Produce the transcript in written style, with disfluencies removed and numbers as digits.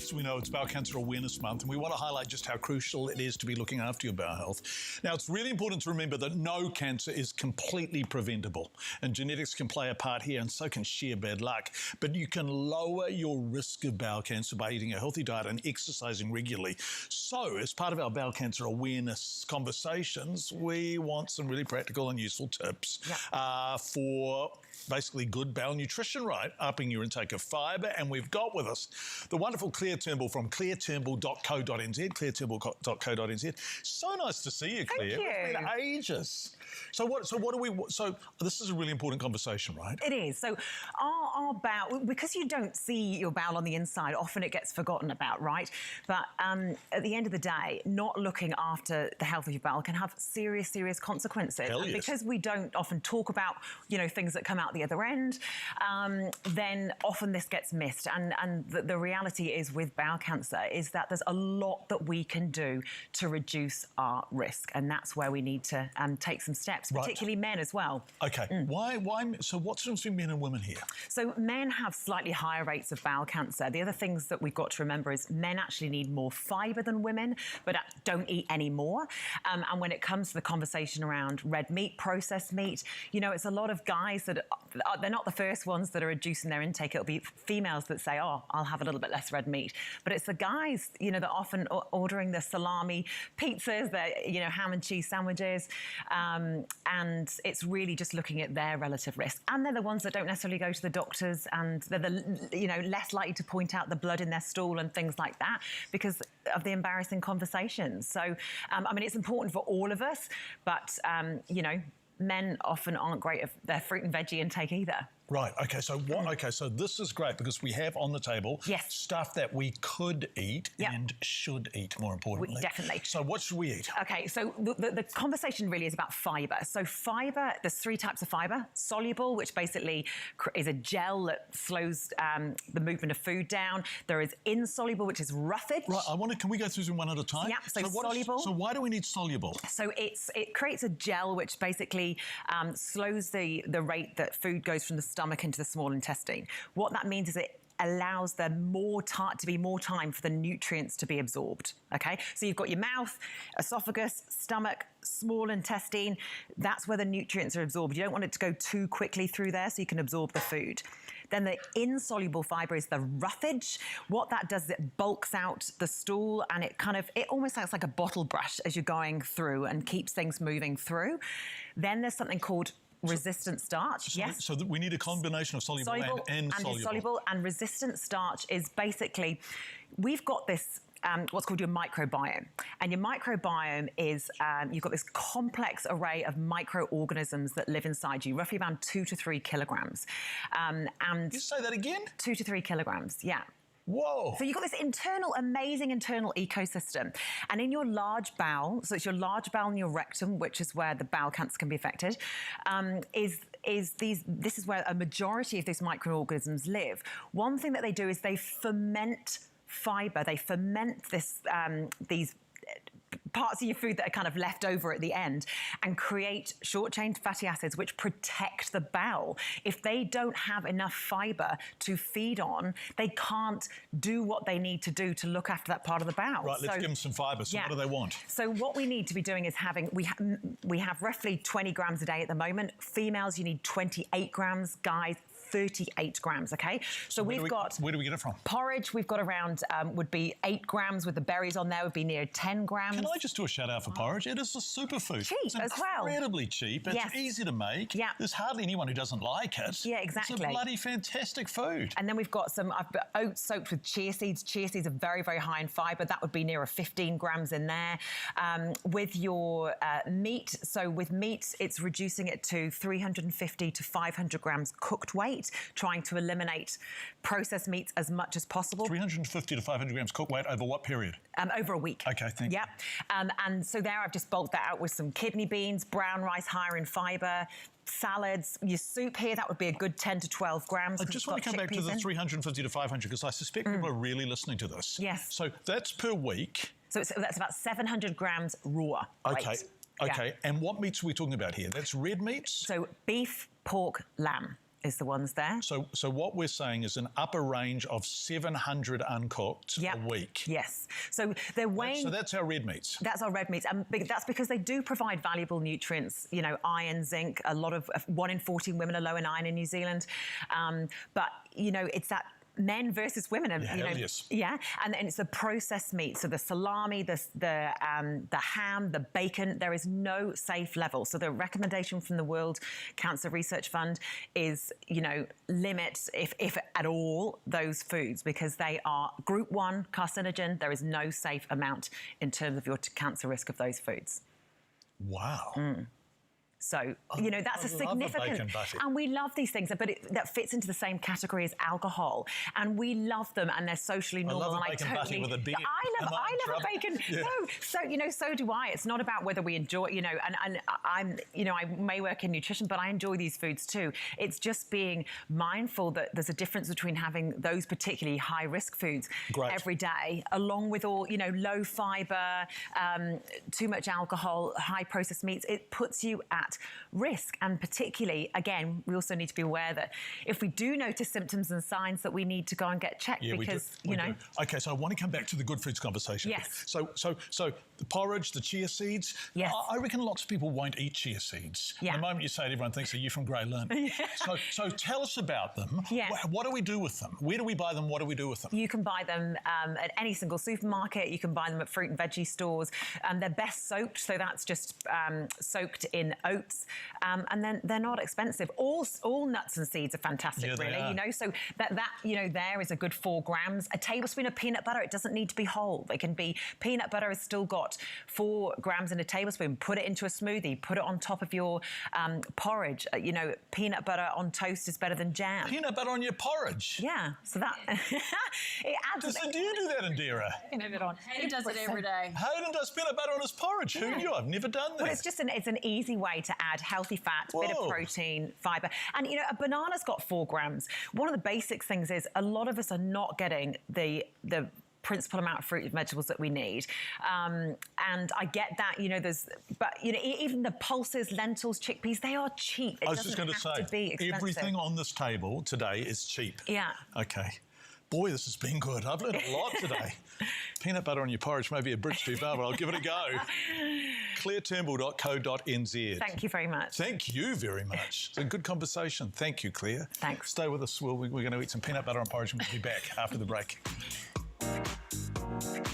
As we know, it's Bowel Cancer Awareness Month, and we want to highlight just how crucial it is to be looking after your bowel health. Now, it's really important to remember that no cancer is completely preventable, and genetics can play a part here, and so can sheer bad luck. But you can lower your risk of bowel cancer by eating a healthy diet and exercising regularly. So, as part of our bowel cancer awareness conversations, we want some really practical and useful tips for basically good bowel nutrition, right? Upping your intake of fibre. And we've got with us the wonderful Claire Turnbull from claireturnbull.co.nz, claireturnbull.co.nz. So nice to see you, Claire. Thank you. It's been ages. So this is a really important conversation, right? It is. So our bowel, because you don't see your bowel on the inside, often it gets forgotten about, right? But at the end of the day, not looking after the health of your bowel can have serious, serious consequences. Hell yes. And because we don't often talk about, things that come out the other end, then often this gets missed. And the reality is with bowel cancer is that there's a lot that we can do to reduce our risk. And that's where we need to take some steps, particularly men as well. Okay. Why? So what's the difference between men and women here? So men have slightly higher rates of bowel cancer. The other things that we've got to remember is men actually need more fibre than women, but don't eat any more. And when it comes to the conversation around red meat, processed meat, it's a lot of guys that they're not the first ones that are reducing their intake. It'll be females that say, oh, I'll have a little bit less red meat. But it's the guys, that are often ordering the salami pizzas, the, ham and cheese sandwiches. And it's really just looking at their relative risk. And they're the ones that don't necessarily go to the doctors, and they're the, less likely to point out the blood in their stool and things like that because of the embarrassing conversations. So, it's important for all of us, but, men often aren't great at their fruit and veggie intake either. Right. Okay. So so this is great because we have on the table stuff that we could eat and should eat, more importantly. Definitely. So what should we eat? Okay. So the conversation really is about fibre. So fibre, there's 3 types of fibre. Soluble, which basically is a gel that slows the movement of food down. There is insoluble, which is roughage. Right. Can we go through them one at a time? Yeah. So soluble. So why do we need soluble? So it creates a gel which basically slows the rate that food goes from the stomach into the small intestine. What that means is it allows there to be more time for the nutrients to be absorbed. Okay, so you've got your mouth, esophagus, stomach, small intestine. That's where the nutrients are absorbed. You don't want it to go too quickly through there, so you can absorb the food. Then the insoluble fibre is the roughage. What that does is it bulks out the stool, and it almost acts like a bottle brush as you're going through and keeps things moving through. Then there's something called resistant starch. So we need a combination of soluble and insoluble. Insoluble. And resistant starch is basically, we've got this what's called your microbiome. And your microbiome is, you've got this complex array of microorganisms that live inside you, roughly around 2 to 3 kilograms. And you say that again? 2 to 3 kilograms, yeah. Whoa. So you've got this amazing internal ecosystem. And in your large bowel, so it's your large bowel and your rectum, which is where the bowel cancer can be affected, this is where a majority of these microorganisms live. One thing that they do is they ferment fibre. They ferment these parts of your food that are kind of left over at the end and create short-chain fatty acids which protect the bowel. If they don't have enough fibre to feed on, they can't do what they need to do to look after that part of the bowel. Right, let's give them some fibre. So what do they want? So what we need to be doing is we have roughly 20 grams a day at the moment. Females, you need 28 grams. Guys, 38 grams, okay? So where do we get it from? Porridge, we've got around, would be 8 grams with the berries on there, would be near 10 grams. Can I just do a shout out for porridge? It is a superfood. Cheap as well. Incredibly cheap. It's easy to make. Yeah. There's hardly anyone who doesn't like it. Yeah, exactly. It's a bloody fantastic food. And then we've got I've got oats soaked with chia seeds. Chia seeds are very, very high in fibre. That would be near 15 grams in there. With your meat, so with meat, it's reducing it to 350 to 500 grams cooked weight, trying to eliminate processed meats as much as possible. 350 to 500 grams cooked weight over what period? Over a week. Okay, thank you. Yep. And so there I've just bulked that out with some kidney beans, brown rice higher in fibre, salads, your soup here, that would be a good 10 to 12 grams. I just want to come back to the 350 to 500 because I suspect people are really listening to this. Yes. So that's per week. So that's about 700 grams raw weight. Okay. And what meats are we talking about here? That's red meats? So beef, pork, lamb. is the ones there. So what we're saying is an upper range of 700 uncooked a week. Yes. So they're weighing... So that's our red meats. That's our red meats. And that's because they do provide valuable nutrients, you know, iron, zinc. A lot of 1 in 14 women are low in iron in New Zealand. But, you know, it's that men versus women, and you know, and it's the processed meat. So the salami, the ham, the bacon. There is no safe level. So the recommendation from the World Cancer Research Fund is, you know, limit, if at all, those foods, because they are group 1 carcinogen. There is no safe amount in terms of your cancer risk of those foods. Wow. So, you know, that's a significant... And we love these things, but that fits into the same category as alcohol. And we love them, and they're socially normal. I love a bacon butty with a beer. I love a bacon. Yeah. No, so, you know, so do I. It's not about whether we enjoy, you know, and I'm, you know, I may work in nutrition, but I enjoy these foods too. It's just being mindful that there's a difference between having those particularly high-risk foods every day, along with all, you know, low fibre, too much alcohol, high-processed meats. It puts you at risk. And particularly, again, we also need to be aware that if we do notice symptoms and signs that we need to go and get checked, because, you know... Okay, so I want to come back to the good foods conversation. Yes. So the porridge, the chia seeds, I reckon lots of people won't eat chia seeds. Yeah. The moment you say it, everyone thinks, are you from Grey Lynn? So tell us about them. Yeah. What do we do with them? Where do we buy them? What do we do with them? You can buy them at any single supermarket. You can buy them at fruit and veggie stores. They're best soaked, so that's just soaked in oats. And then they're not expensive. All nuts and seeds are fantastic, really. You know, so that you know, there is a good 4 grams. A tablespoon of peanut butter, it doesn't need to be whole. They can be, peanut butter has still got 4 grams in a tablespoon. Put it into a smoothie. Put it on top of your porridge. You know, peanut butter on toast is better than jam. Peanut butter on your porridge? Yeah. So that it adds. Do you do that, Indira? Peanut butter on. Hayden does it every day. Hayden does peanut butter on his porridge. Who knew? I've never done that. Well, it's just it's an easy way to add healthy fat, bit of protein, fibre. And, you know, a banana's got 4 grams. One of the basic things is a lot of us are not getting the principal amount of fruit and vegetables that we need. And I get that, you know, but, you know, even the pulses, lentils, chickpeas, they are cheap. I was just going to say, everything on this table today is cheap. Yeah. Okay. Boy, this has been good. I've learned a lot today. Peanut butter on your porridge may be a bridge too far, but I'll give it a go. ClaireTurnbull.co.nz. Thank you very much. Thank you very much. It's a good conversation. Thank you, Claire. Thanks. Stay with us. We're going to eat some peanut butter on porridge and we'll be back after the break.